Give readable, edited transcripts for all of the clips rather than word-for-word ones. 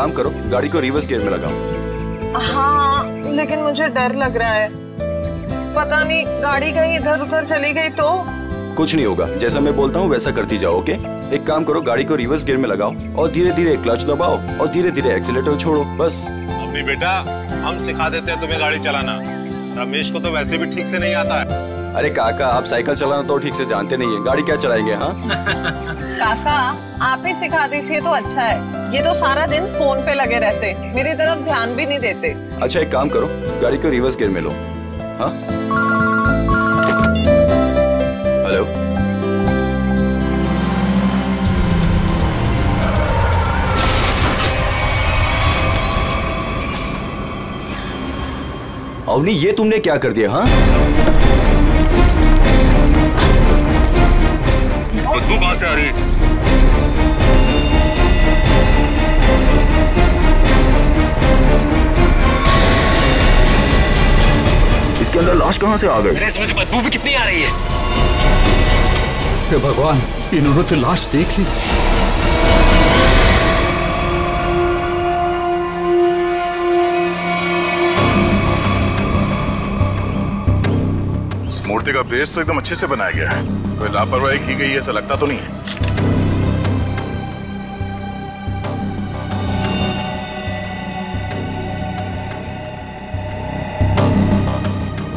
काम करो, गाड़ी को रिवर्स गियर में लगाओ। हाँ, लेकिन मुझे डर लग रहा है, पता नहीं गाड़ी कहीं इधर उधर चली गई तो। कुछ नहीं होगा, जैसा मैं बोलता हूँ वैसा करती जाओ। ओके, एक काम करो, गाड़ी को रिवर्स गियर में लगाओ और धीरे धीरे क्लच दबाओ और धीरे धीरे एक्सीलेटर छोड़ो, बस। अभी बेटा हम सिखा देते हैं तुम्हें गाड़ी चलाना, रमेश को तो वैसे भी ठीक से नहीं आता है। अरे काका, आप साइकिल चलाना तो ठीक से जानते नहीं है, गाड़ी क्या चलाएंगे? हाँ काका, आप ही सिखा दीजिए तो अच्छा है, ये तो सारा दिन फोन पे लगे रहते, मेरी तरफ ध्यान भी नहीं देते। अच्छा, एक काम करो, गाड़ी को रिवर्स गियर में लो। हाँ, हेलो, अवनी, ये तुमने क्या कर दिया? हाँ, बदबू कहां से आ रही है? इसके अंदर लाश कहां से आ गई? इसमें से बदबू भी कितनी आ रही है? हे भगवान, इन्होंने तो लाश देख ली। इस मूर्ति का बेस तो एकदम अच्छे से बनाया गया है, कोई लापरवाही की गई ऐसा लगता तो नहीं है।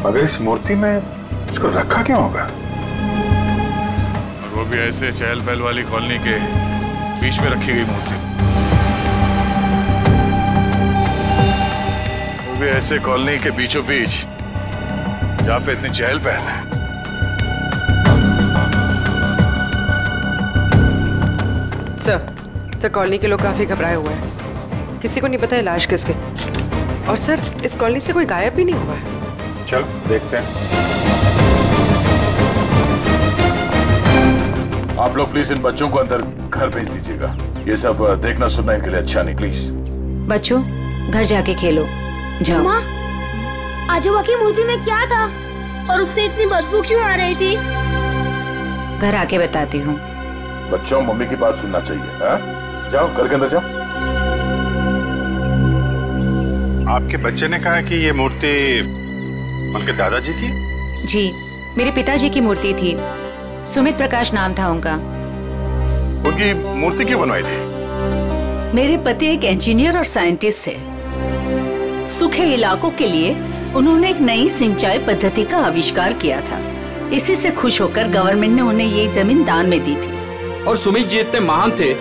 मगर इस मूर्ति में इसको रखा क्यों होगा? और वो भी ऐसे चहल पहल वाली कॉलोनी के बीच में रखी गई मूर्ति, वो भी ऐसे कॉलोनी के बीचों बीच जहाँ पे इतनी चहल पहल है। सर, कॉलोनी के लोग काफी घबराए हुए हैं, किसी को नहीं पता है लाश किसकी। और सर, इस कॉलोनी से कोई गायब भी नहीं हुआ है। चल देखते हैं। आप लोग प्लीज इन बच्चों को अंदर घर भेज दीजिएगा, ये सब देखना सुनना इनके लिए अच्छा नहीं। प्लीज बच्चों, घर जाके खेलो, जाओ। माँ, आजोबा की मूर्ति में क्या था और उससे इतनी बदबू क्यों आ रही थी? घर आके बताती हूँ। बच्चों, मम्मी की बात सुनना चाहिए। हा? जाओ घर के अंदर जाओ। आपके बच्चे ने कहा कि ये मूर्ति उनके दादाजी की? जी, मेरे पिताजी की मूर्ति थी, सुमित प्रकाश नाम था उनका। उनकी मूर्ति क्यों बनवाई थी? मेरे पति एक इंजीनियर और साइंटिस्ट थे। सूखे इलाकों के लिए उन्होंने एक नई सिंचाई पद्धति का आविष्कार किया था, इसी से खुश होकर गवर्नमेंट ने उन्हें ये जमीन दान में दी थी। और सुमित जी इतने महान थे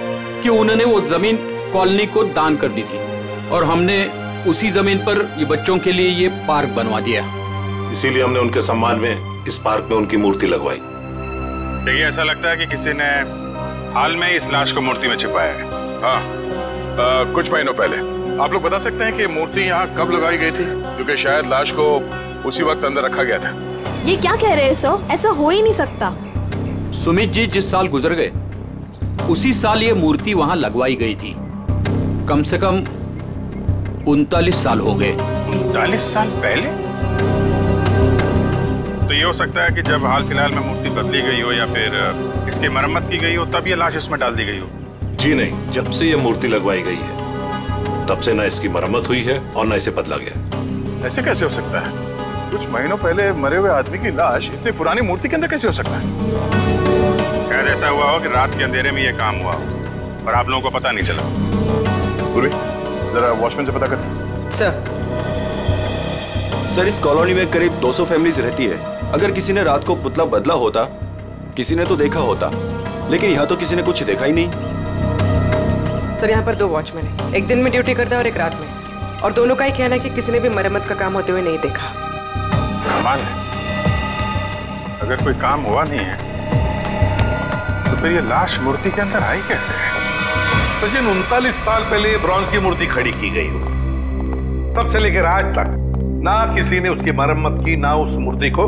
कि उन्होंने वो जमीन कॉलोनी को दान कर दी थी और हमने उसी जमीन पर ये बच्चों के लिए ये पार्क बनवा दिया। इसीलिए हमने उनके सम्मान में इस पार्क में उनकी मूर्ति लगवाई। देखिए, ऐसा लगता है कि किसी ने हाल में इस लाश को मूर्ति में छिपाया है। हाँ, कुछ महीनों पहले। आप लोग बता सकते हैं कि मूर्ति यहाँ कब लगाई गई थी? क्योंकि शायद लाश को उसी वक्त अंदर रखा गया था। ये क्या कह रहे हैं सर? ऐसा हो ही नहीं सकता। सुमित जी जिस साल गुजर गए उसी साल ये मूर्ति वहाँ लगवाई गई थी। कम से कम 39 साल हो गए। 39 साल पहले? तो ये हो सकता है कि जब हाल फिलहाल में मूर्ति बदली गई हो या फिर इसकी मरम्मत की गई हो, तब ये लाश इसमें डाल दी गई हो। जी नहीं, जब से ये मूर्ति लगवाई गई है तब से ना इसकी मरम्मत हुई है और ना इसे बदला गया। ऐसे कैसे हो सकता है? कुछ महीनों पहले मरे हुए आदमी की लाश इतनी पुरानी मूर्ति के अंदर कैसे हो सकता है? शायद ऐसा हुआ हो कि रात के अंधेरे में ये काम हुआ हो और आप लोगों को पता नहीं चला। पूर्वी, जरा वॉचमैन से पता कर। सर, इस कॉलोनी में करीब 200 फैमिलीज रहती है। अगर किसी ने रात को पुतला बदला होता, किसी ने तो देखा होता, लेकिन यहाँ तो किसी ने कुछ देखा ही नहीं। सर, यहाँ पर 2 वॉचमैन हैं, एक दिन में ड्यूटी करता है और एक रात में, और दोनों का ही कहना है कि किसी ने भी मरम्मत का काम होते हुए नहीं देखा। कमाल है, अगर कोई काम हुआ नहीं है तो फिर ये लाश मूर्ति के अंदर आई कैसे? सचिन, 39 साल पहले ब्रॉन्ज की मूर्ति खड़ी की गई हो, तब से लेकर आज तक ना किसी ने उसकी मरम्मत की, ना उस मूर्ति को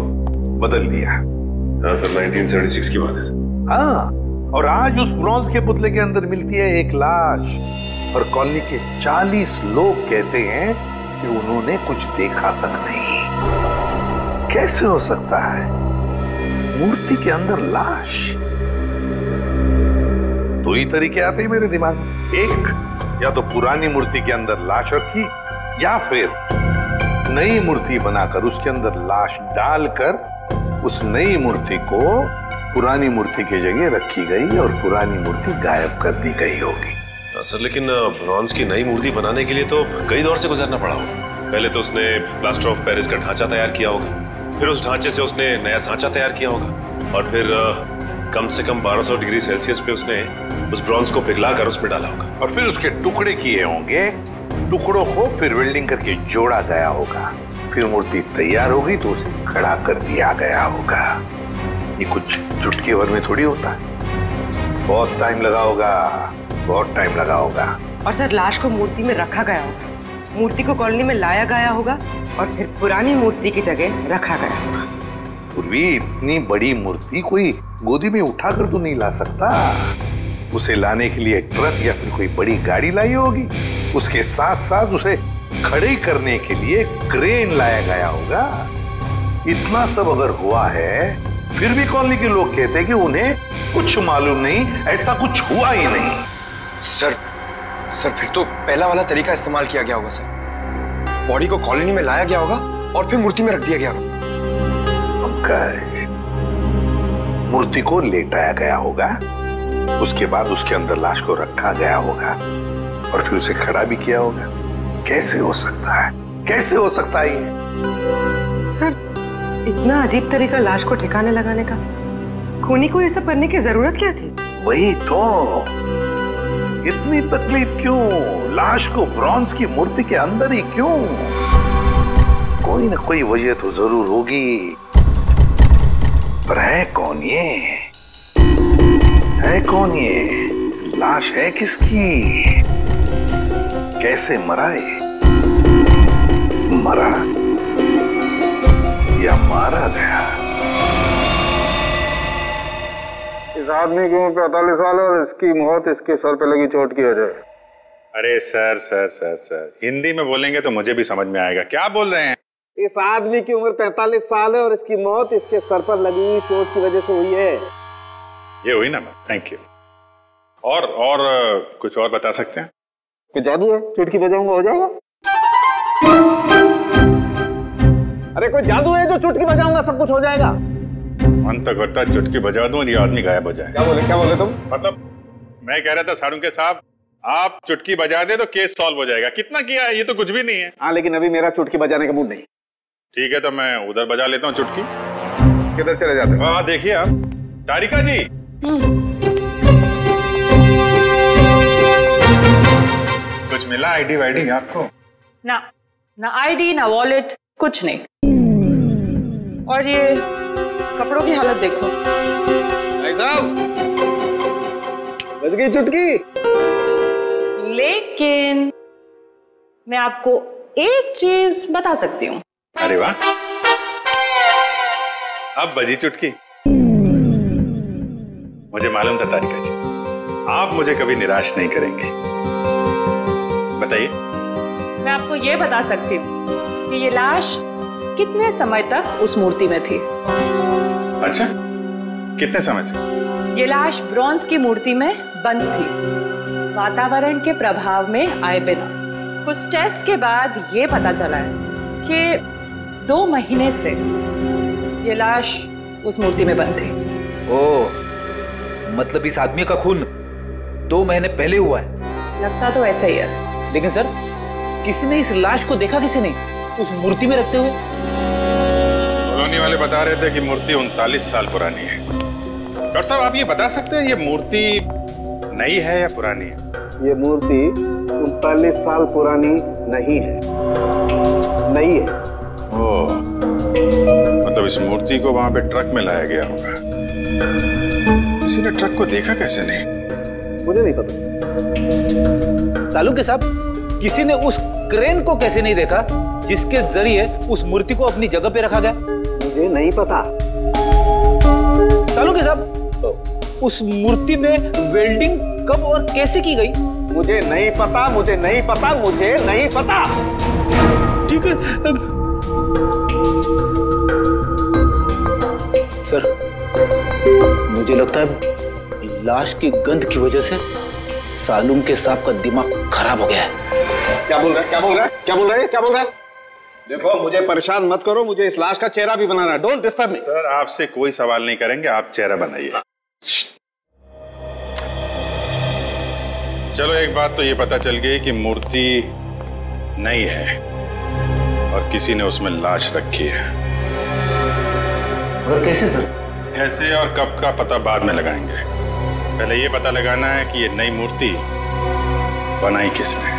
बदल दिया। हाँ सर, 1976 की बात है सर। हाँ, और आज उस ब्रॉन्ज के पुतले के अंदर मिलती है एक लाश और कॉलोनी के 40 लोग कहते हैं कि उन्होंने कुछ देखा तक नहीं। कैसे हो सकता है? मूर्ति के अंदर लाश? 2 ही तरीके आते हैं मेरे दिमाग में। एक, या तो पुरानी मूर्ति के अंदर लाश रखी या फिर नई मूर्ति बनाकर उसके अंदर लाश डालकर उस नई मूर्ति को पुरानी मूर्ति की जगह रखी गई और पुरानी मूर्ति गायब कर दी गई होगी। सर लेकिन ब्रॉन्ज की नई मूर्ति बनाने के लिए तो कई दौर से गुजरना पड़ा होगा। पहले तो उसने प्लास्टर ऑफ पेरिस का ढांचा तैयार किया होगा, फिर उस ढांचे से उसने नया सांचा तैयार किया होगा और फिर कम से कम 1200 डिग्री सेल्सियस पे उसने उस ब्रॉन्ज को पिघलाकर उसमें डाला होगा और फिर उसके टुकड़े किए होंगे। टुकड़ों को फिर वेल्डिंग करके जोड़ा गया होगा, फिर मूर्ति तैयार होगी तो उसे खड़ा कर दिया गया होगा। ये कुछ चुटकी भर में थोड़ी होता है, बहुत टाइम लगा होगा, बहुत टाइम लगा होगा। और सर लाश को मूर्ति में रखा गया होगा, मूर्ति को कॉलोनी में लाया गया होगा और फिर पुरानी मूर्ति की जगह रखा गया होगा। पूर्वी इतनी बड़ी मूर्ति कोई गोदी में उठाकर तो नहीं ला सकता, उसे लाने के लिए ट्रक या फिर कोई बड़ी गाड़ी लाई होगी। उसके साथ साथ उसे खड़े करने के लिए क्रेन लाया गया होगा। इतना सब अगर हुआ है फिर भी कॉलोनी के लोग कहते हैं कि उन्हें कुछ मालूम नहीं, ऐसा कुछ हुआ ही नहीं। सर फिर तो पहला वाला तरीका इस्तेमाल किया गया होगा सर। बॉडी को कॉलोनी में लाया गया होगा और फिर मूर्ति में रख दिया गया होगा। मूर्ति को लेटाया गया होगा, उसके बाद उसके अंदर लाश को रखा गया होगा और फिर उसे खड़ा भी किया होगा। कैसे हो सकता है, कैसे हो सकता है ये? सर इतना अजीब तरीका लाश को ठिकाने लगाने का, खूनी को ये सब करने की जरूरत क्या थी? वही तो, इतनी तकलीफ क्यों? लाश को ब्रॉन्ज की मूर्ति के अंदर ही क्यों? कोई ना कोई वजह तो जरूर होगी, पर है कौन ये? है कौन ये? लाश है किसकी? कैसे मरा है? मरा या मारा गया? इस आदमी की उम्र 45 साल है और इसकी मौत इसके सर पे लगी चोट की वजह है। अरे sir sir sir sir Hindi में बोलेंगे तो मुझे भी समझ में आएगा। क्या बोल रहे हैं? इस आदमी की उम्र 45 साल है और इसकी मौत इसके सर पर लगी चोट की वजह से हुई है। ये हुई ना? Thank you. और कुछ और बता सकते हैं? कोई जादू है? चुटकी बजाऊंगा हो जाएगा? अरे कोई जादू है जो चुटकी बजाऊंगा सब कुछ हो जाएगा? मन तो करता है चुटकी बजा दूं और ये आदमी गायब हो जाए। क्या बोले तुम? मतलब मैं कह रहा था साड़ुंके साहब, आप चुटकी बजा दे तो केस सॉल्व हो जाएगा। कितना किया है, ये तो कुछ भी नहीं है। हाँ लेकिन अभी मेरा चुटकी बजाने का मूड नहीं। ठीक है तो मैं उधर बजा लेता हूँ चुटकी। किधर चले जाते हो? हाँ देखिए आप, तारिका जी। कुछ मिला आईडी वाईडी आपको? ना आईडी ना वॉलेट, कुछ नहीं। और ये कपड़ों की हालत देखो। भाई साहब बज गई चुटकी। लेकिन मैं आपको एक चीज बता सकती हूँ। अरे वाह, अब बजी चुटकी। मुझे मालूम था तारिका जी, आप मुझे कभी निराश नहीं करेंगे। बताइए। मैं आपको ये बता सकती हूँ कि ये लाश कितने समय तक उस मूर्ति में थी। अच्छा, कितने समय से? ये लाश ब्रॉन्ज की मूर्ति में बंद थी, वातावरण के प्रभाव में आए बिना। कुछ टेस्ट के बाद ये पता चला है कि 2 महीने से ये लाश उस मूर्ति में बंद थी। ओह, मतलब इस आदमी का खून 2 महीने पहले हुआ है? लगता तो ऐसा ही है। लेकिन सर, किसी ने इस लाश को देखा? किसी ने उस मूर्ति में रखते हुए? कॉलोनी वाले बता रहे थे कि मूर्ति 39 साल पुरानी है। डॉक्टर साहब आप ये बता सकते हैं ये मूर्ति नई है या पुरानी है? ये मूर्ति 39 साल पुरानी नहीं है, नई है। ओह, मतलब इस मूर्ति को वहां पे ट्रक में लाया गया होगा। किसी ने ट्रक को देखा कैसे नहीं? मुझे नहीं पता। सालुंके साहब, किसी ने उस क्रेन को कैसे नहीं देखा जिसके जरिए उस मूर्ति को अपनी जगह पे रखा गया? मुझे नहीं पता। सालुंके साहब, उस मूर्ति में वेल्डिंग कब और कैसे की गई? मुझे नहीं पता, मुझे नहीं पता, मुझे नहीं पता। ठीक है सर, मुझे लगता है लाश की गंध की वजह से सालुंके साहब का दिमाग खराब हो गया है। क्या बोल रहा है? क्या बोल रहा है? क्या बोल रहा है? क्या बोल रहा है? देखो, मुझे परेशान मत करो, मुझे इस लाश का चेहरा भी बनाना है। Don't disturb me. सर आपसे कोई सवाल नहीं करेंगे, आप चेहरा बनाइए। चलो एक बात तो ये पता चल गई कि मूर्ति नहीं है और किसी ने उसमें लाश रखी है। और कैसे सर? कैसे और कब का पता बाद में लगाएंगे, पहले ये पता लगाना है कि ये नई मूर्ति बनाई किसने।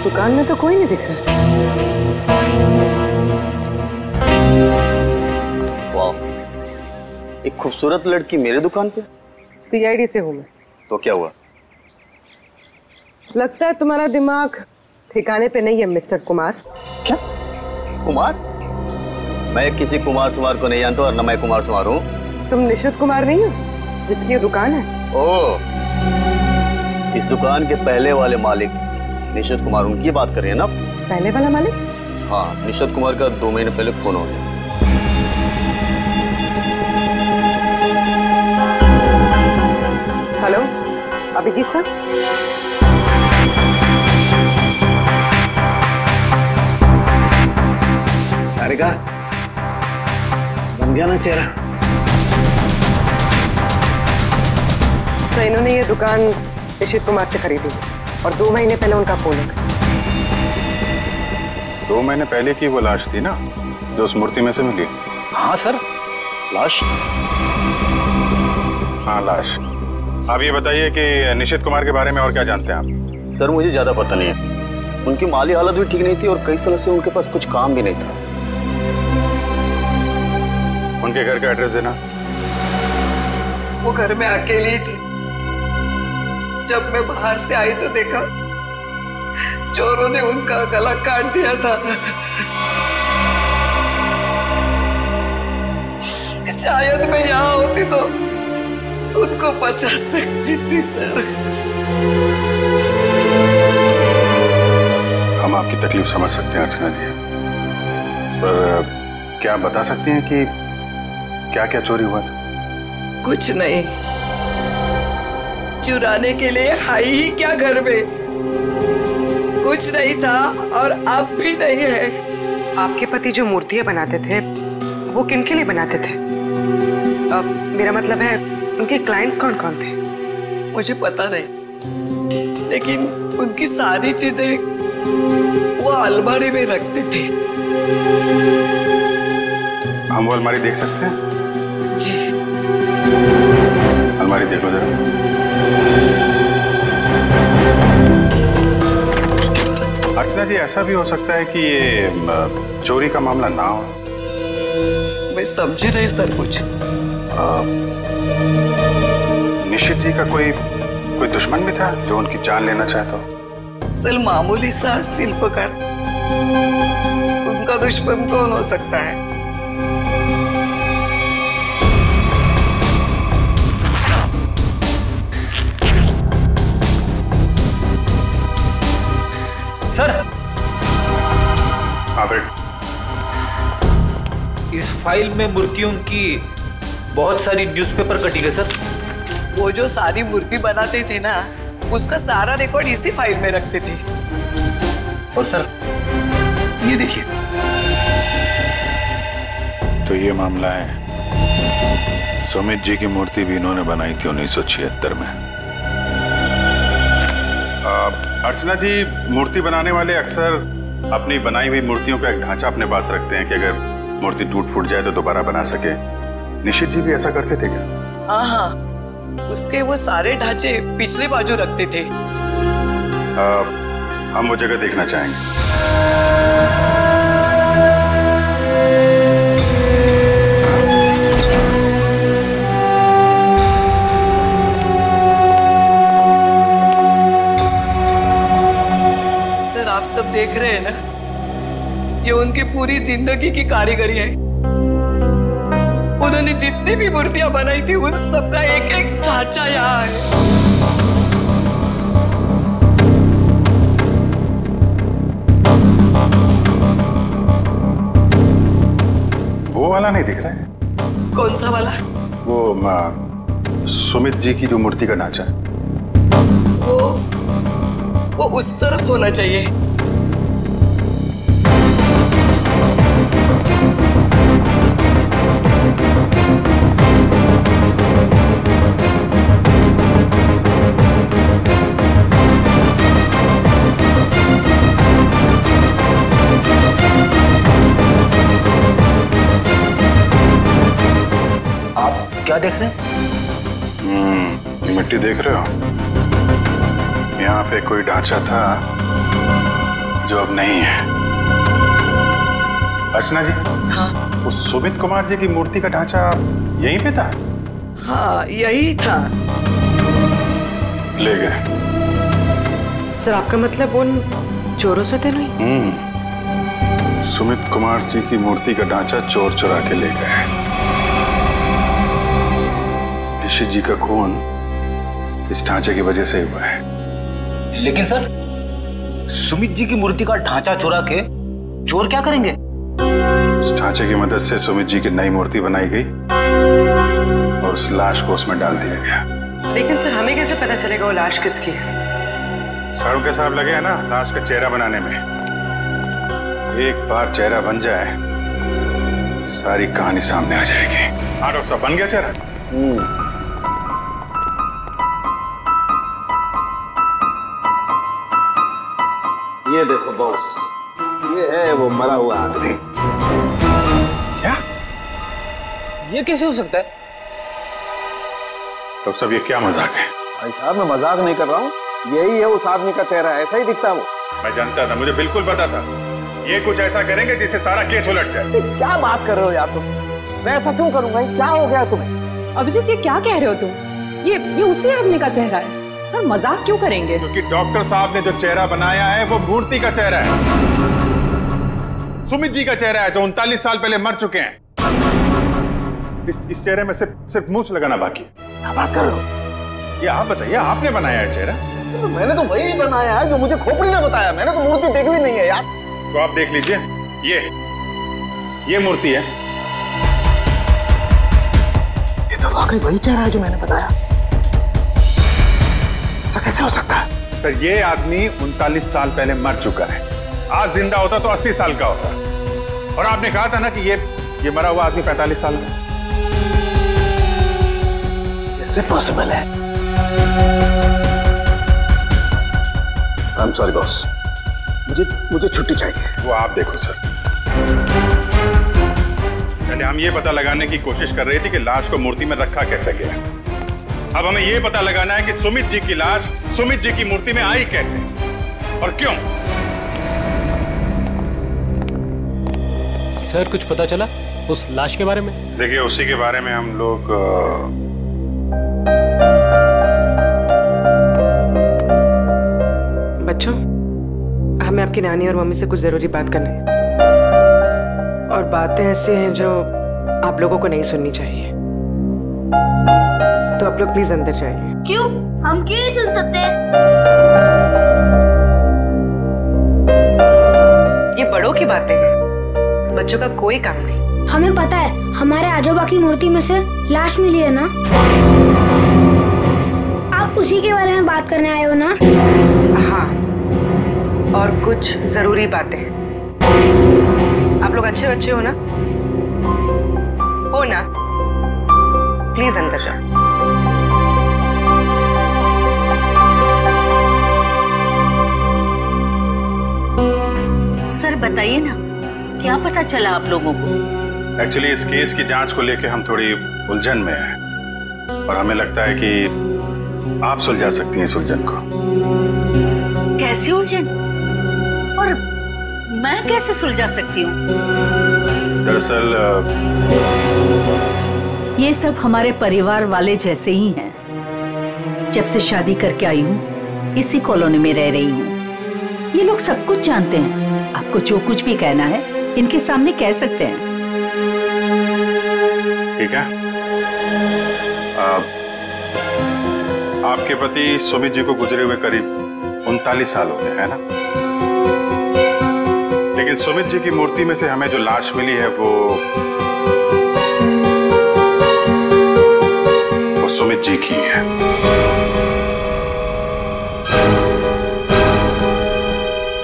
दुकान में तो कोई नहीं दिख रहा। वाह, एक खूबसूरत लड़की मेरे दुकान पे। सीआईडी से हूँ मैं। तो क्या हुआ? लगता है तुम्हारा दिमाग ठिकाने पे नहीं है मिस्टर कुमार। क्या? कुमार? मैं किसी कुमार सुमार को नहीं जानता और न मैं कुमार सुमार हूँ। तुम निशित कुमार नहीं हो जिसकी ये दुकान है? ओह, इस दुकान के पहले वाले मालिक निशित कुमार, उनकी बात कर रही है ना? पहले वाला मालिक? हाँ, निशित कुमार का 2 महीने पहले खून हो गया। Hello, Abhijit sir. तारिका, बन गया ना चेहरा? तो इन्होंने ये दुकान निशित कुमार से खरीदी और 2 महीने पहले उनका फोन है। 2 महीने पहले की वो लाश थी ना जो उस मूर्ति में से मिली? हाँ सर, लाश। हाँ लाश। आप ये बताइए कि निशित कुमार के बारे में और क्या जानते हैं आप? सर मुझे ज्यादा पता नहीं है। उनकी माली हालत भी ठीक नहीं थी और कई सालों से उनके पास कुछ काम भी नहीं था। उनके घर का एड्रेस देना। वो घर में अकेली थी। जब मैं बाहर से आई तो देखा चोरों ने उनका गला काट दिया था। शायद मैं यहाँ होती तो उनको बचा सकती थी सर। हम आपकी तकलीफ समझ सकते हैं अर्चना जी, पर क्या आप बता सकती हैं कि क्या क्या चोरी हुआ था? कुछ नहीं, चुराने के लिए है ही क्या घर में? कुछ नहीं था और अब भी नहीं है। आपके पति जो मूर्तियां बनाते थे वो किनके लिए बनाते थे? मेरा मतलब है उनके क्लाइंट्स कौन कौन थे? मुझे पता नहीं, लेकिन उनकी सारी चीजें वो अलमारी में रखते थे। हम वो अलमारी देख सकते हैं? जी। अलमारी देखो जरा। अर्चना जी, ऐसा भी हो सकता है कि ये चोरी का मामला ना हो। मैं समझी नहीं सर कुछ। निशित जी का कोई दुश्मन भी था जो उनकी जान लेना चाहता हो? सर मामूली सा शिल्पकार, उनका दुश्मन कौन हो सकता है? सर, इस फाइल में मूर्तियों की बहुत सारी न्यूज़पेपर कटिंग है सर। वो जो सारी मूर्ति बनाते थे ना, उसका सारा रिकॉर्ड इसी फाइल में रखते थे। और सर ये देखिए। तो ये मामला है सुमित जी की मूर्ति भी इन्होंने बनाई थी 1976 में। अर्चना जी, मूर्ति बनाने वाले अक्सर अपनी बनाई हुई मूर्तियों का एक ढांचा अपने पास रखते हैं कि अगर मूर्ति टूट फूट जाए तो दोबारा बना सके। निशित जी भी ऐसा करते थे क्या? हाँ हाँ, उसके वो सारे ढांचे पिछले बाजू रखते थे। हम वो जगह देखना चाहेंगे। सर, आप सब देख रहे हैं ना, ये उनकी पूरी जिंदगी की कारीगरी है। उन्होंने जितनी भी मूर्तियां बनाई थी उन सबका एक एक ढांचा यहाँ है। वो वाला नहीं दिख रहा है? कौन सा वाला? वो सुमित जी की जो मूर्ति का ढांचा है। वो उस तरफ होना चाहिए। क्या देख रहे हैं? ये मिट्टी देख रहे हो? यहाँ पे कोई ढांचा था जो अब नहीं है। अर्चना जी, हाँ? उस सुमित कुमार जी की मूर्ति का ढांचा यहीं पे था? हाँ, यही था। ले गए। सर, आपका मतलब उन चोरों से तो नहीं? सुमित कुमार जी की मूर्ति का ढांचा चोर चुरा के ले गए। निशित जी का खून इस ढांचे की वजह से हुआ है। लेकिन सर, सुमित जी की मूर्ति का ढांचा चुरा के चोर क्या करेंगे? उस ढांचे की मदद से सुमित जी की नई मूर्ति बनाई गई और उस लाश को उसमें डाल दिया गया। लेकिन सर, हमें कैसे पता चलेगा वो लाश किसकी है? साड़ू के साहब लगे हैं ना लाश का चेहरा बनाने में। एक बार चेहरा बन जाए, सारी कहानी सामने आ जाएगी। हाँ डॉक्टर साहब, बन गया चेहरा? ये देखो बॉस, ये है वो मरा हुआ आदमी। क्या? ये कैसे हो सकता है? डॉक्टर साहब, ये क्या मजाक है? भाई साहब, मैं मजाक नहीं कर रहा हूँ, यही है उस आदमी का चेहरा, ऐसा ही दिखता है वो। मैं जानता था, मुझे बिल्कुल पता था ये कुछ ऐसा करेंगे जिससे सारा केस उलट जाए। क्या बात कर रहे हो यार तुम? मैं ऐसा क्यों करूंगा? क्या हो गया तुम्हें? अभिजीत, ये क्या कह रहे हो तुम? ये उसी आदमी का चेहरा है। सर, मजाक क्यों करेंगे? क्योंकि डॉक्टर साहब ने जो चेहरा बनाया है वो मूर्ति का चेहरा है। सुमित जी का चेहरा है जो 39 साल पहले मर चुके हैं। इस चेहरे में सिर्फ मूंछ लगाना बाकी है। क्या बात कर रहे हो? ये आप बताइए, आपने बनाया है चेहरा? तो मैंने तो वही बनाया है जो मुझे खोपड़ी ने बताया। मैंने तो मूर्ति देखी भी नहीं है यार। तो आप देख लीजिए, ये मूर्ति है। ये तो वाकई वही चेहरा है जो मैंने बताया। ऐसा कैसे हो सकता है? सर, ये आदमी 39 साल पहले मर चुका है। आज जिंदा होता तो 80 साल का होता। और आपने कहा था ना कि ये मरा हुआ आदमी 45 साल का। कैसे पॉसिबल है? आई एम सॉरी बॉस, मुझे छुट्टी चाहिए। वो आप देखो सर। पहले हम ये पता लगाने की कोशिश कर रहे थे कि लाश को मूर्ति में रखा कैसे गया। अब हमें ये पता लगाना है कि सुमित जी की लाश सुमित जी की मूर्ति में आई कैसे और क्यों। सर, कुछ पता चला उस लाश के बारे में? देखिए, उसी के बारे में हम लोग बच्चों, हमें आपकी नानी और मम्मी से कुछ जरूरी बात करनी है। और बातें ऐसी हैं जो आप लोगों को नहीं सुननी चाहिए। तो आप लोग प्लीज अंदर जाइए। क्यों? हम क्यों नहीं सुन सकते? ये बड़ों की बातें हैं, बच्चों का कोई काम नहीं। हमें पता है, हमारे आजोबा की मूर्ति में से लाश मिली है ना। आप उसी के बारे में बात करने आए हो ना? हाँ, और कुछ जरूरी बातें। आप लोग अच्छे बच्चे हो ना? प्लीज अंदर जाओ। सर बताइए ना, क्या पता चला आप लोगों को? एक्चुअली इस केस की जांच को लेकर हम थोड़ी उलझन में हैं और हमें लगता है कि आप सुलझा सकती हैं इस उलझन को। कैसी उलझन? और मैं कैसे सुलझा सकती हूँ? दरअसल ये सब हमारे परिवार वाले जैसे ही हैं। जब से शादी करके आई हूँ इसी कॉलोनी में रह रही हूँ। ये लोग सब कुछ जानते हैं। आपको जो कुछ भी कहना है इनके सामने कह सकते हैं। ठीक है। आपके पति सुमित जी को गुजरे हुए करीब 39 साल हो गए, है ना? लेकिन सुमित जी की मूर्ति में से हमें जो लाश मिली है वो सुमित जी की है।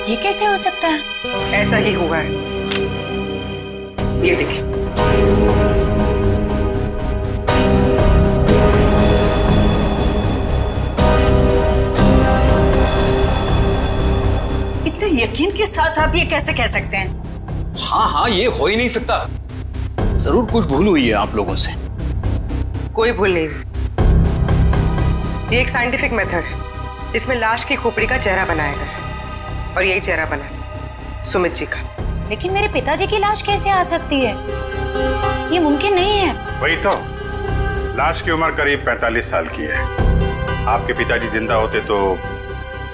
ये कैसे हो सकता है? ऐसा ही हुआ है। ये देखिए। इतने यकीन के साथ आप ये कैसे कह सकते हैं? हाँ, ये हो ही नहीं सकता। जरूर कुछ भूल हुई है आप लोगों से। कोई भूल नहीं। ये एक साइंटिफिक मेथड है जिसमें लाश की खोपड़ी का चेहरा बनाया गया है और यही चेहरा बना है सुमित जी का। लेकिन मेरे पिताजी की लाश कैसे आ सकती है? ये मुमकिन नहीं है। वही तो, लाश की उम्र करीब 45 साल की है। आपके पिताजी जिंदा होते तो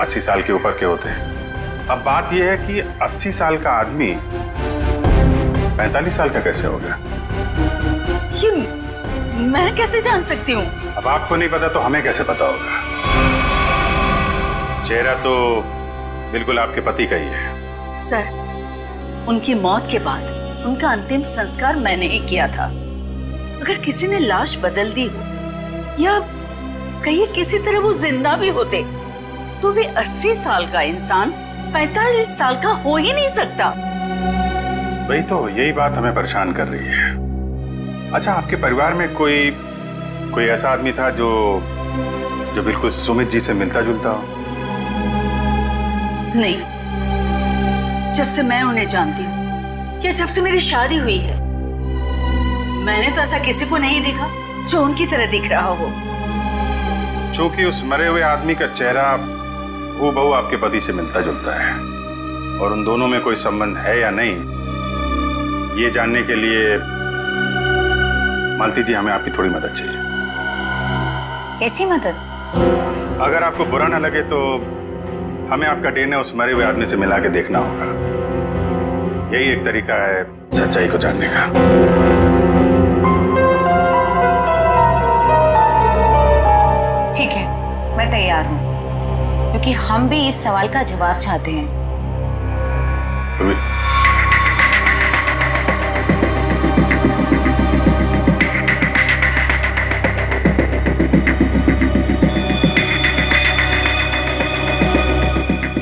80 साल के ऊपर के होते हैं। अब बात यह है कि 80 साल का आदमी 45 साल का कैसे हो गया? ये मैं कैसे जान सकती हूँ? अब आपको नहीं पता तो हमें कैसे पता होगा? चेहरा तो बिल्कुल आपके पति का ही है। सर, उनकी मौत के बाद उनका अंतिम संस्कार मैंने ही किया था। अगर किसी ने लाश बदल दी हो या कहीं किसी तरह वो जिंदा भी होते तो भी 80 साल का इंसान 45 साल का हो ही नहीं सकता। वही तो, यही बात हमें परेशान कर रही है। अच्छा, आपके परिवार में कोई ऐसा आदमी था जो बिल्कुल सुमित जी से मिलता जुलता हो? नहीं, जब से मैं उन्हें जानती हूँ या जब से मेरी शादी हुई है मैंने तो ऐसा किसी को नहीं देखा जो उनकी तरह दिख रहा हो। चूंकि उस मरे हुए आदमी का चेहरा हूबहू आपके पति से मिलता जुलता है और उन दोनों में कोई संबंध है या नहीं, ये जानने के लिए मालती जी हमें आपकी थोड़ी मदद चाहिए। कैसी मदद? अगर आपको बुरा ना लगे तो हमें आपका डीएनए उस मरे हुए आदमी से मिला के देखना होगा। यही एक तरीका है सच्चाई को जानने का। ठीक है, मैं तैयार हूँ, क्योंकि हम भी इस सवाल का जवाब चाहते हैं।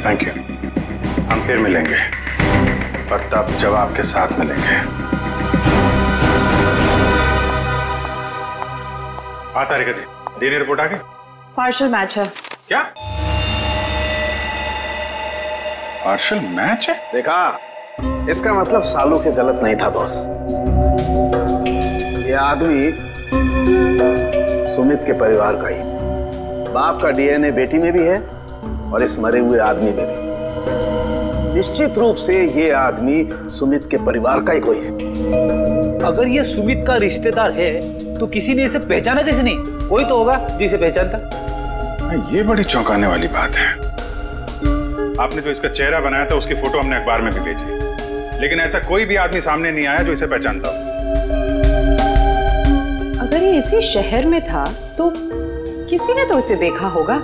Thank you. हम फिर मिलेंगे और तब जवाब के साथ मिलेंगे। तारिका जी, डीएनए रिपोर्ट आ गई? पार्शियल मैच है। क्या? पार्शियल मैच है? देखा, इसका मतलब सालू के गलत नहीं था बॉस। ये आदमी सुमित के परिवार का ही। बाप का डीएनए बेटी में भी है और इस मरे हुए आदमी में भी। निश्चित रूप से ये आदमी सुमित के परिवार का ही कोई है। अगर ये सुमित का रिश्तेदार है तो किसी ने इसे पहचाना कैसे नहीं? कोई तो होगा जिसे पहचानता। ये बड़ी चौंकाने वाली बात है। आपने जो इसका चेहरा बनाया था उसकी फोटो हमने अखबार में भी भेजी, लेकिन ऐसा कोई भी आदमी सामने नहीं आया जो इसे पहचानता हो। अगर ये इसी शहर में था तो किसी ने तो इसे देखा होगा।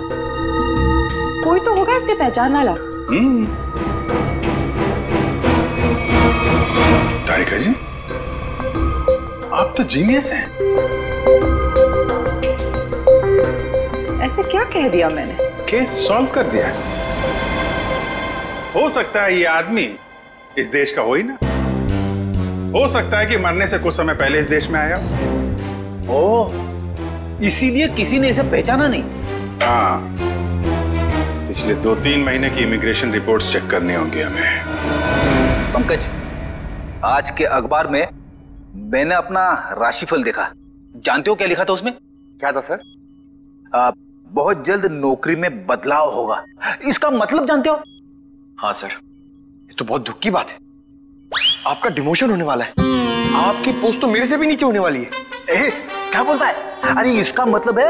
कोई तो होगा इसके पहचान वाला। तारिका जी, आप तो जीनियस हैं। ऐसे क्या कह दिया मैंने? केस सॉल्व कर दिया। हो सकता है ये आदमी इस देश का हो ही ना। हो सकता है कि मरने से कुछ समय पहले इस देश में आया। ओह, इसीलिए किसी ने इसे पहचाना नहीं। हाँ, पिछले 2-3 महीने की इमिग्रेशन रिपोर्ट्स चेक करनी होंगी हमें। पंकज, आज के अखबार में मैंने अपना राशिफल देखा। जानते हो क्या लिखा था उसमें? क्या था सर? बहुत जल्द नौकरी में बदलाव होगा। इसका मतलब जानते हो? हाँ सर, ये तो बहुत दुख की बात है। आपका डिमोशन होने वाला है। आपकी पोस्ट तो मेरे से भी नीचे होने वाली है। क्या बोलता है? अरे इसका मतलब है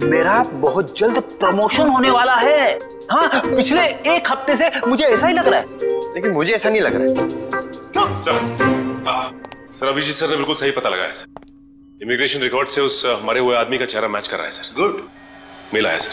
मेरा बहुत जल्द प्रमोशन होने वाला है। हाँ, पिछले 1 हफ्ते से मुझे ऐसा ही लग रहा है। लेकिन मुझे ऐसा नहीं लग रहा है। सर अभिजीत सर ने बिल्कुल सही पता लगाया सर। इमिग्रेशन रिकॉर्ड से उस मरे हुए आदमी का चेहरा मैच कर रहा है सर। गुड, मिला है सर।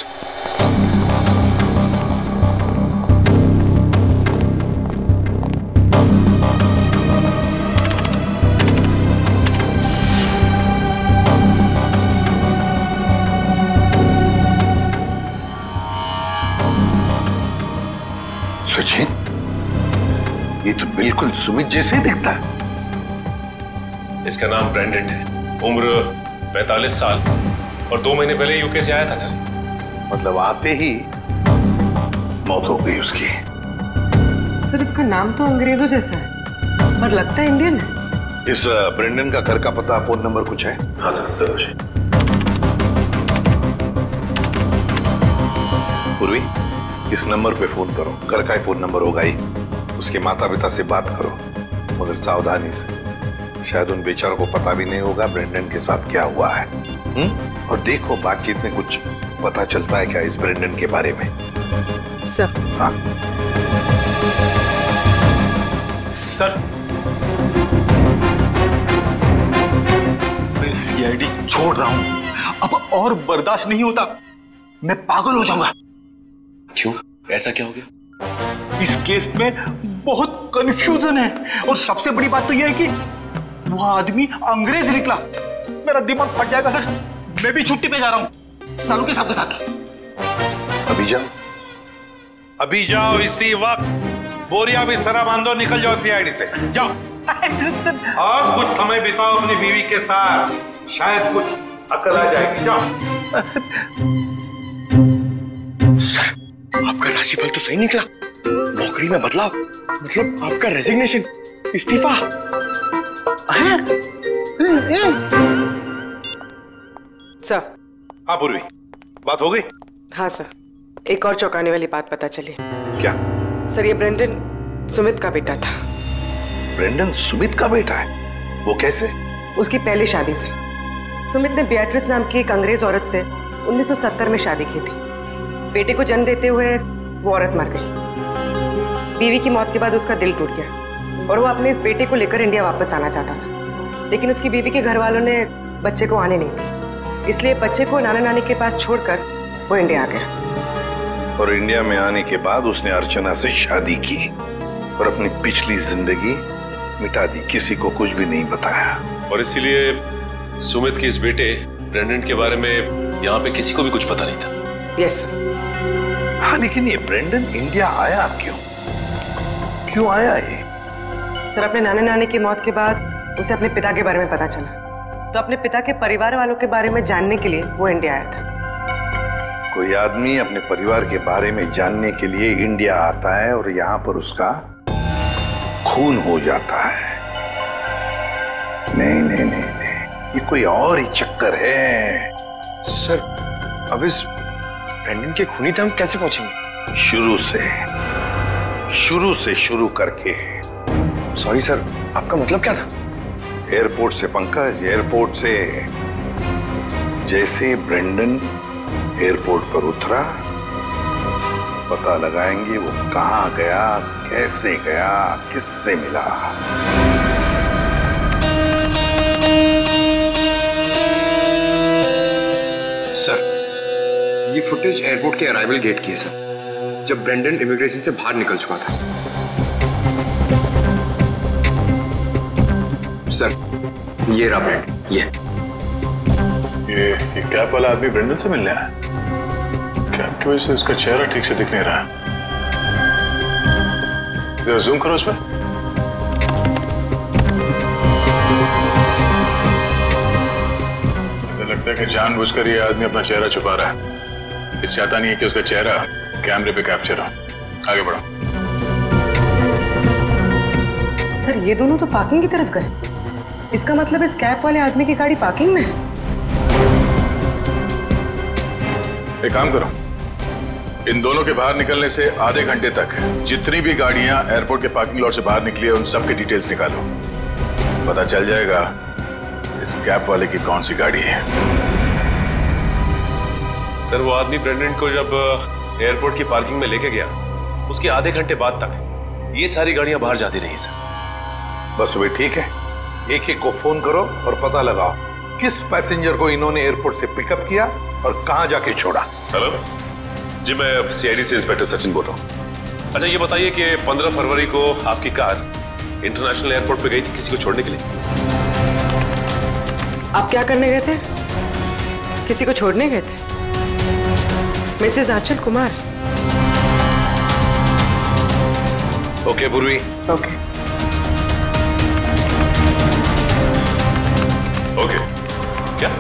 सचिन, ये तो बिल्कुल सुमित जैसे ही दिखता है। इसका नाम ब्रेंडन है, उम्र 45 साल और 2 महीने पहले यूके से आया था सर। मतलब आते ही मौत हो गई उसकी। सर इसका नाम तो अंग्रेजों जैसा है पर लगता है इंडियन है। इस ब्रेंडन का घर का पता, फोन नंबर कुछ है? हाँ सर, जरूर। पूर्वी, इस नंबर पे फोन करो। घर का ही फोन नंबर होगा ही। उसके माता पिता से बात करो, मगर सावधानी से। शायद उन बेचारों को पता भी नहीं होगा ब्रेंडन के साथ क्या हुआ है। और देखो बातचीत में कुछ पता चलता है क्या इस ब्रेंडन के बारे में। सर। हाँ सर, मैं सीआईडी छोड़ रहा हूं। अब और बर्दाश्त नहीं होता। मैं पागल हो जाऊंगा। क्यों? ऐसा क्या हो गया? इस केस में बहुत कंफ्यूजन है और सबसे बड़ी बात तो यह है कि वह आदमी अंग्रेज निकला। मेरा दिमाग फट जाएगा सर। मैं भी छुट्टी पे जा रहा हूँ सालू के साथ। अभी जाओ, अभी जाओ इसी वक्त। बोरिया भी सरा बांधो, निकल जाओ सीआईडी से। जाओ और कुछ समय बिताओ अपनी बीवी के साथ, शायद कुछ अकल आ जाएगी। जाओ। सर, आपका राशिफल तो सही निकला। नौकरी में बदलाव मतलब आपका रेजिग्नेशन, इस्तीफा। सर। हाँ पूर्वी, बात हो गई? हाँ सर, एक और चौंकाने वाली बात पता चली। क्या? सर ये ब्रेंडन सुमित का बेटा था। ब्रेंडन सुमित का बेटा है? वो कैसे? उसकी पहली शादी से। सुमित ने बियाट्रिस नाम की एक अंग्रेज औरत से 1970 में शादी की थी। बेटे को जन्म देते हुए वो औरत मर गई। बीवी की मौत के बाद उसका दिल टूट गया और वो अपने इस बेटे को लेकर इंडिया वापस आना चाहता था, लेकिन उसकी बीवी के घर वालों ने बच्चे को आने नहीं दिया। इसलिए बच्चे को नाना नानी के पास छोड़कर वो इंडिया आ गया। और इंडिया में आने के बाद उसने अर्चना से शादी की और अपनी पिछली जिंदगी मिटा दी। किसी को कुछ भी नहीं बताया। और इसीलिए सुमित के इस बेटे ब्रेंडन के बारे में यहाँ पे किसी को भी कुछ पता नहीं था। यस। हाँ, लेकिन ये ब्रेंडन इंडिया आया क्यों आया ये? सर अपने नाना नानी की मौत के बाद उसे अपने पिता के बारे में पता चला, तो अपने पिता के परिवार वालों के बारे में जानने के लिए वो इंडिया आया था। कोई आदमी अपने परिवार के बारे में जानने के लिए इंडिया आता है और यहाँ पर उसका खून हो जाता है। नहीं नहीं नहीं नहीं, ये कोई और ही चक्कर है। सर, अब इस ब्रेंडन के खूनी तक हम कैसे पहुंचेंगे? शुरू से शुरू करके। सॉरी सर, आपका मतलब क्या था? एयरपोर्ट से पंकज, एयरपोर्ट से। जैसे ब्रेंडन एयरपोर्ट पर उतरा, पता लगाएंगे वो कहाँ गया, कैसे गया, किससे मिला। सर, ये फुटेज एयरपोर्ट के अराइवल गेट की है सर, जब ब्रेंडन इमिग्रेशन से बाहर निकल चुका था। सर, ये रहा ब्रेंडन। ये कैप वाला आदमी ब्रेंडन से मिलने आया। कैप की वजह से इसका चेहरा ठीक से दिख नहीं रहा। जरा जूम करो उस पर। ऐसा लगता देखिए, जानबूझकर ये आदमी अपना चेहरा छुपा रहा है। ये चाहता नहीं है कि उसका चेहरा कैमरे पे कैप्चर हो। आगे बढ़ो। सर, ये दोनों तो पार्किंग की तरफ गए। इसका मतलब इस कैब वाले आदमी की गाड़ी पार्किंग में है। एक काम करो, इन दोनों के बाहर निकलने से आधे घंटे तक जितनी भी गाड़ियां एयरपोर्ट के पार्किंग लॉट से बाहर निकली है, उन सब के डिटेल्स निकालो। पता चल जाएगा इस कैब वाले की कौन सी गाड़ी है। सर, वो आदमी ब्रेंडन को जब एयरपोर्ट की पार्किंग में लेके गया, उसके आधे घंटे बाद तक ये सारी गाड़ियां बाहर जाती रही सर। बस वे ठीक है, एक एक को फोन करो और पता लगाओ किस पैसेंजर को इन्होंने एयरपोर्ट से पिकअप किया और कहां जाके छोड़ा। हेलो जी, मैं सीआईडी से इंस्पेक्टर सचिन बोल रहा हूँ। अच्छा, ये बताइए कि 15 फरवरी को आपकी कार इंटरनेशनल एयरपोर्ट पे गई थी किसी को छोड़ने के लिए? आप क्या करने गए थे? किसी को छोड़ने गए थे? मिसेस आंचल कुमार। ओके पूर्वी। Okay okay. क्या?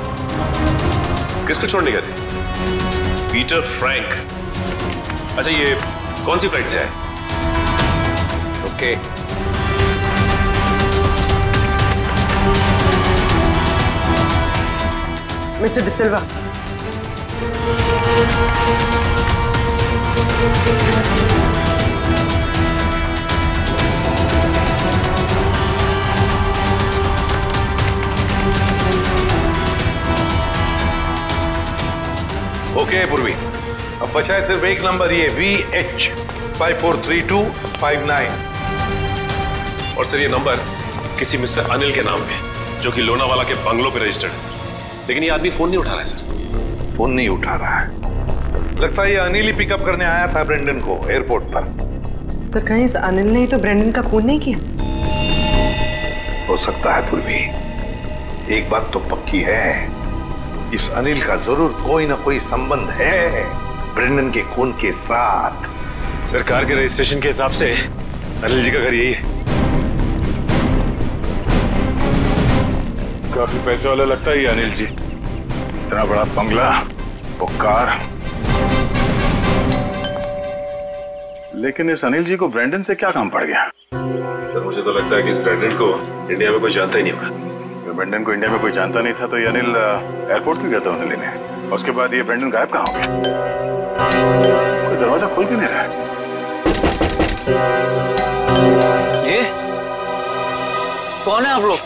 किसको छोड़ने गए थे? Peter Frank. अच्छा, ये कौन सी फ्लाइट से आए? ओके। मिस्टर डिसिल्वा, ओके पूर्वी, अब बचा है सिर्फ एक नंबर, ये VH 543259। और सर, ये नंबर किसी मिस्टर अनिल के नाम पे, जो कि लोनावाला के बंगलों पे रजिस्टर्ड है सर। लेकिन ये आदमी फोन नहीं उठा रहा है सर। फोन नहीं उठा रहा है? लगता है ये अनिल ही पिकअप करने आया था ब्रेंडन को एयरपोर्ट पर। सर, कहीं इस अनिल ने ही तो ब्रेंडन का खून नहीं किया? हो सकता है पूर्वी, एक बात तो पक्की है, इस अनिल का जरूर कोई ना कोई संबंध है ब्रेंडन के खून के साथ। सरकार के रजिस्ट्रेशन के हिसाब से अनिल जी का घर यही है। काफी पैसे वाला लगता है ये अनिल जी। इतना बड़ा बंगला, वो कार। लेकिन इस अनिल जी को ब्रेंडन से क्या काम पड़ गया? सर, मुझे तो लगता है कि इस ब्रेंडन को इंडिया में कोई जानता ही नहीं होगा। ब्रेंडन को इंडिया में कोई जानता नहीं था तो ये अनिल एयरपोर्ट क्यों गया था उन्हें लेने? उसके बाद ये ब्रेंडन गायब कहाँ हो गया? कोई दरवाजा खोल क्यों नहीं रहा? जी, कौन है आप लोग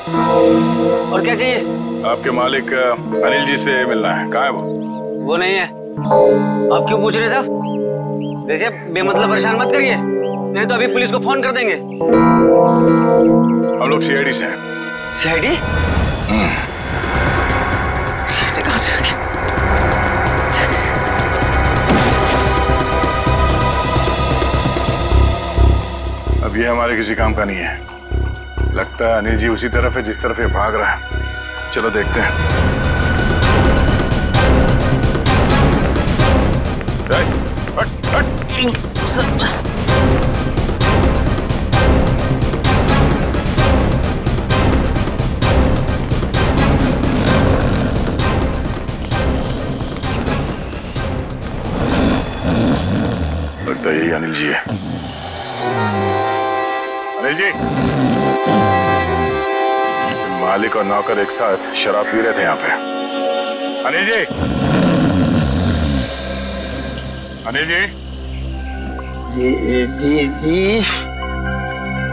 और क्या चाहिए? आपके मालिक अनिल जी से मिलना है। कहाँ है वो? वो नहीं है। आप क्यों पूछ रहे साहब? देखिए, बेमतलब परेशान मत करिए, नहीं तो अभी पुलिस को फोन कर देंगे। हम लोग सीआईडी से हैं। सीआईडी? अब ये हमारे किसी काम का नहीं है। लगता है अनिल जी उसी तरफ है जिस तरफ ये भाग रहा है। चलो देखते हैं। लगता है यही अनिल जी है। अनिल जी, मालिक और नौकर एक साथ शराब पी रहे थे यहाँ पे। अनिल जी, अनिल जी, जी।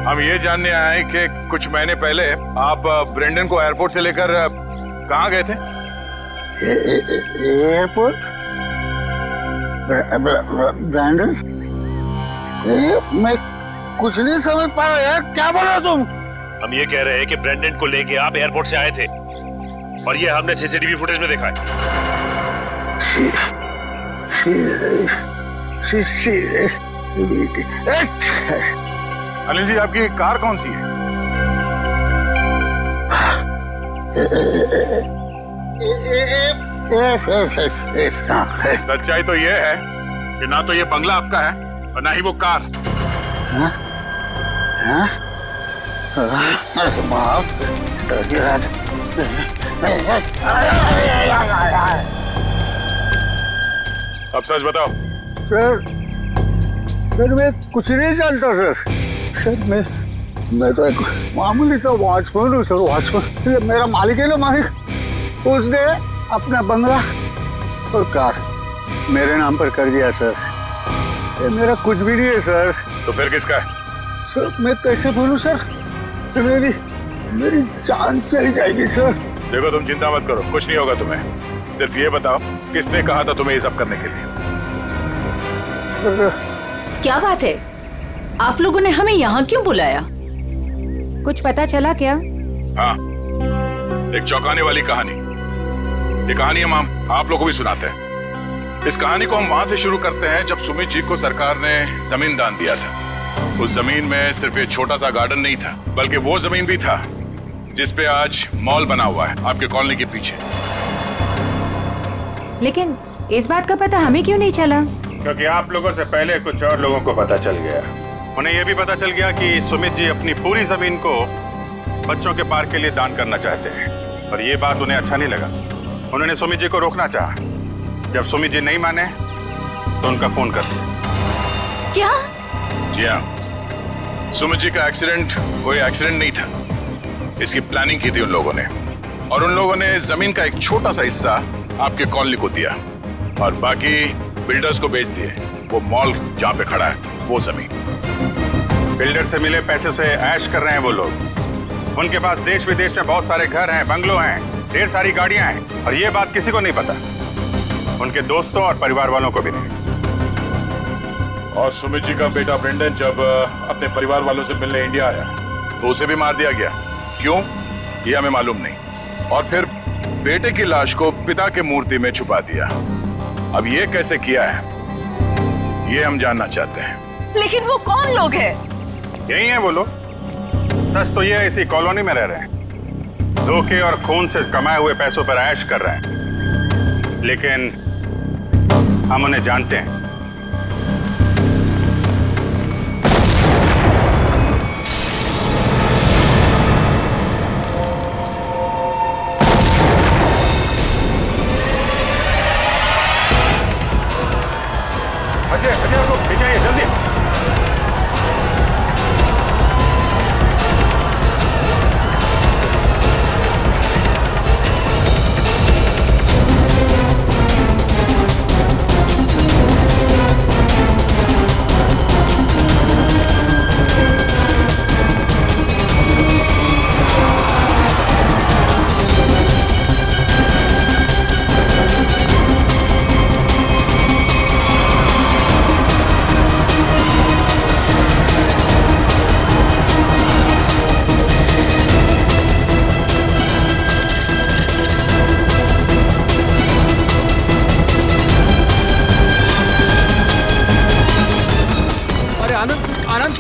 हम ये जानने आए कि कुछ महीने पहले आप ब्रेंडन को एयरपोर्ट से लेकर कहाँ गए थे? एयरपोर्ट? ब्रेंडन? मैं कुछ नहीं समझ पा रहा यार, क्या बोल रहे हो तुम? हम ये कह रहे हैं कि ब्रेंडन को लेके आप एयरपोर्ट से आए थे और ये हमने सीसीटीवी फुटेज में देखा है। अनिल जी, आपकी कार कौन सी है? सच्चाई तो ये है कि ना तो ये बंगला आपका है और ना ही वो कार। अब सच बताओ। सर मैं कुछ नहीं जानता सर मैं तो एक मामूली सा वॉचमैन हूँ सर। वॉचमैन, ये मेरा मालिक है ना, मालिक, उसने अपना बंगला और कार मेरे नाम पर कर दिया सर। ये मेरा कुछ भी नहीं है सर। तो फिर किसका है? सर मैं कैसे बोलूं सर, मेरी जान चली जाएगी सर। देखो तुम चिंता मत करो, कुछ नहीं होगा तुम्हें। सिर्फ ये बताओ किसने कहा था तुम्हें ये सब करने के लिए? क्या बात है, आप लोगों ने हमें यहाँ क्यों बुलाया? कुछ पता चला क्या? हाँ, एक चौंकाने वाली कहानी। ये कहानी हम आप लोगों को भी सुनाते हैं। इस कहानी को हम वहां से शुरू करते हैं जब सुमित जी को सरकार ने जमीन दान दिया था। उस जमीन में सिर्फ एक छोटा सा गार्डन नहीं था, बल्कि वो जमीन भी था जिसपे आज मॉल बना हुआ है आपके कॉलोनी के पीछे। लेकिन इस बात का पता हमें क्यों नहीं चला? क्योंकि आप लोगों से पहले कुछ और लोगों को पता चल गया। उन्हें यह भी पता चल गया कि सुमित जी अपनी पूरी जमीन को बच्चों के पार्क के लिए दान करना चाहते हैं, और ये बात उन्हें अच्छा नहीं लगा। उन्होंने सुमित जी को रोकना चाहा। जब सुमित जी नहीं माने तो उनका फोन कर दिया। क्या? जी हाँ, सुमित जी का एक्सीडेंट कोई एक्सीडेंट नहीं था। इसकी प्लानिंग की थी उन लोगों ने, और उन लोगों ने जमीन का एक छोटा सा हिस्सा आपके कॉलोनी को दिया और बाकी बिल्डर्स को बेच दिए। वो मॉल जहाँ पे खड़ा है वो जमीन। बिल्डर से मिले पैसे से ऐश कर रहे हैं वो लोग। उनके पास देश विदेश में बहुत सारे घर हैं, बंगलो हैं, ढेर सारी गाड़ियां हैं, और ये बात किसी को नहीं पता, उनके दोस्तों और परिवार वालों को भी नहीं। और सुमित जी का बेटा ब्रेंडन जब अपने परिवार वालों से मिलने इंडिया आया तो उसे भी मार दिया गया। क्यों, ये हमें मालूम नहीं। और फिर बेटे की लाश को पिता की मूर्ति में छुपा दिया। अब ये कैसे किया है ये हम जानना चाहते हैं। लेकिन वो कौन लोग हैं? यही हैं वो लोग। सच तो ये इसी कॉलोनी में रह रहे हैं, धोखे और खून से कमाए हुए पैसों पर ऐश कर रहे हैं, लेकिन हम उन्हें जानते हैं। अजय आपको पीछे आइए जल्दी।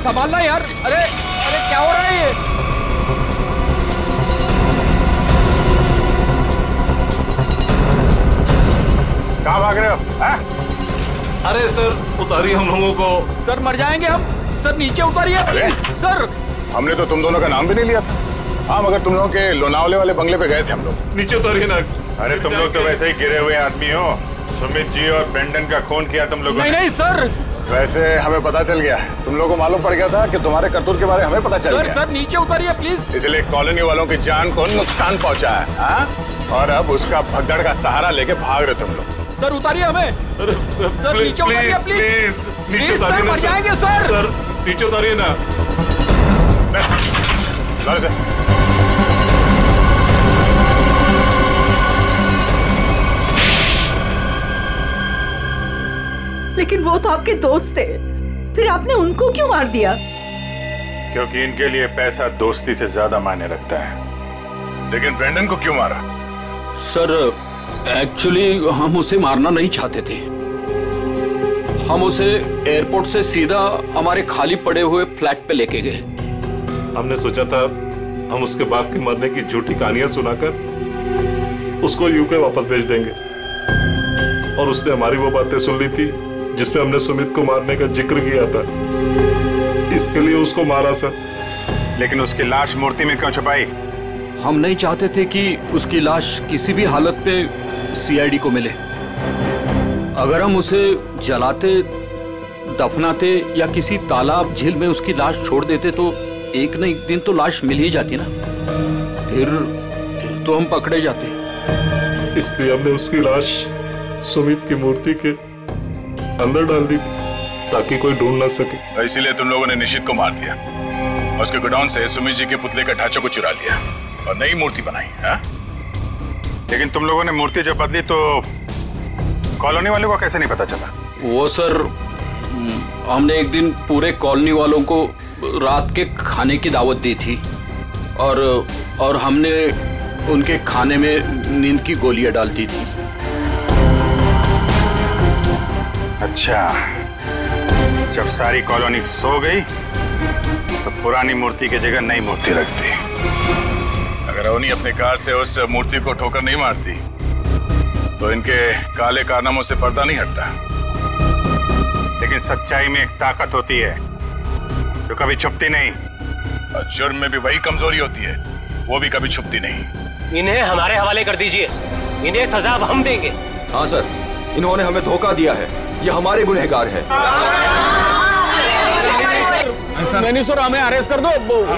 संभालना यार। अरे अरे क्या हो रहा है ये? कहाँ भाग रहे हो? अरे सर उतारिए हम लोगों को। सर मर जाएंगे हम। सर नीचे उतारिए प्लीज। सर हमने तो तुम दोनों का नाम भी नहीं लिया था। हाँ, मगर तुम लोगों के लोनावले वाले बंगले पे गए थे हम लोग। नीचे उतारिए ना। अरे तुम लोग तो वैसे ही गिरे हुए आदमी हो। सुमित जी और ब्रेंडन का खून किया तुम लोगों ने। नहीं सर, वैसे हमें पता चल गया, तुम लोगों को मालूम पड़ गया था कि तुम्हारे करतूत के बारे में हमें पता चल गया। सर नीचे उतारिए प्लीज। इसलिए कॉलोनी वालों की जान को नुकसान पहुंचा है। हाँ? और अब उसका भगदड़ का सहारा लेके भाग रहे तुम लोग। सर उतारिए हमें। सर नीचे उतारिए प्लीज। नीचे उतारिए ना। मर जाएंगे सर। सर नीचे उतारिए ना। लेकिन वो तो आपके दोस्त थे, फिर आपने उनको क्यों मार दिया? क्योंकि इनके लिए पैसा दोस्ती से ज्यादा मायने रखता है। लेकिन ब्रेंडन को क्यों मारा? सर एक्चुअली हम उसे मारना नहीं चाहते थे। हम उसे एयरपोर्ट से सीधा हमारे खाली पड़े हुए फ्लैट पे लेके गए। हमने सोचा था हम उसके बाप के मरने की झूठी कहानियां सुनाकर उसको यूके वापस भेज देंगे, और उसने हमारी वो बातें सुन ली थी जिसमें हमने सुमित को मारने का जिक्र किया था। इसके लिए उसको मारा सर। लेकिन उसकी लाश मूर्ति में क्यों छुपाई? हम नहीं चाहते थे कि उसकी लाश किसी भी हालत में सीआईडी को मिले। अगर हम उसे जलाते, दफनाते या किसी तालाब झील में उसकी लाश छोड़ देते तो एक न एक दिन तो लाश मिल ही जाती ना। फिर तो हम पकड़े जाते। इसलिए हमने उसकी लाश सुमित की मूर्ति के अंदर डाल दी थी ताकि कोई ढूंढ ना सके। इसीलिए तुम लोगों ने निशित को मार दिया और उसके गोडाउन से सुमित जी के पुतले का ढांचा को चुरा लिया और नई मूर्ति बनाई। हा? लेकिन तुम लोगों ने मूर्ति जब बदली तो कॉलोनी वालों को कैसे नहीं पता चला? वो सर, हमने एक दिन पूरे कॉलोनी वालों को रात के खाने की दावत दी थी और हमने उनके खाने में नींद की गोलियां डाल दी थी। अच्छा, जब सारी कॉलोनी सो गई तो पुरानी मूर्ति की जगह नई मूर्ति रख दी। अगर अवनी अपने कार से उस मूर्ति को ठोकर नहीं मारती तो इनके काले कारनामों से पर्दा नहीं हटता। लेकिन सच्चाई में एक ताकत होती है जो कभी छुपती नहीं। और जुर्म में भी वही कमजोरी होती है, वो भी कभी छुपती नहीं। इन्हें हमारे हवाले कर दीजिए, इन्हें सजा हम देंगे। हाँ सर, इन्होंने हमें धोखा दिया है, ये हमारे गुनहगार है। नहीं सर, हमें अरेस्ट कर दो,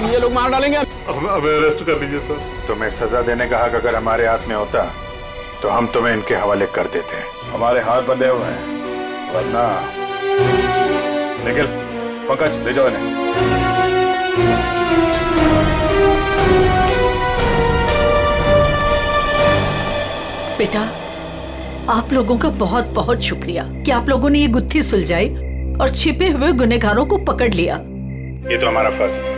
ये लोग मार डालेंगे। हमें अरेस्ट कर लीजिए सर। तुम्हें सजा देने का हक अगर हमारे हाथ में होता तो हम तुम्हें इनके हवाले कर देते। हमारे हाथ बंधे हुए हैं, वरना निखिल, पंकज ले जाओ इन्हें। बेटा, आप लोगों का बहुत बहुत शुक्रिया कि आप लोगों ने ये गुत्थी सुलझाई और छिपे हुए गुनहगारों को पकड़ लिया। ये तो हमारा फर्ज था,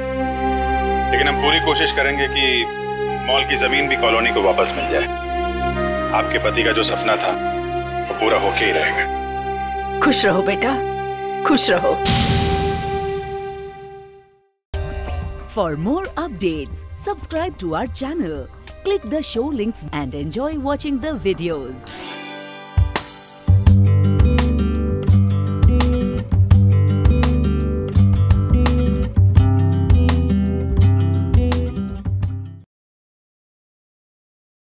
लेकिन हम पूरी कोशिश करेंगे कि मॉल की जमीन भी कॉलोनी को वापस मिल जाए। आपके पति का जो सपना था वो पूरा होके ही रहेगा। खुश रहो बेटा, खुश रहो। For more updates, subscribe to our channel, click the show links and enjoy watching the videos.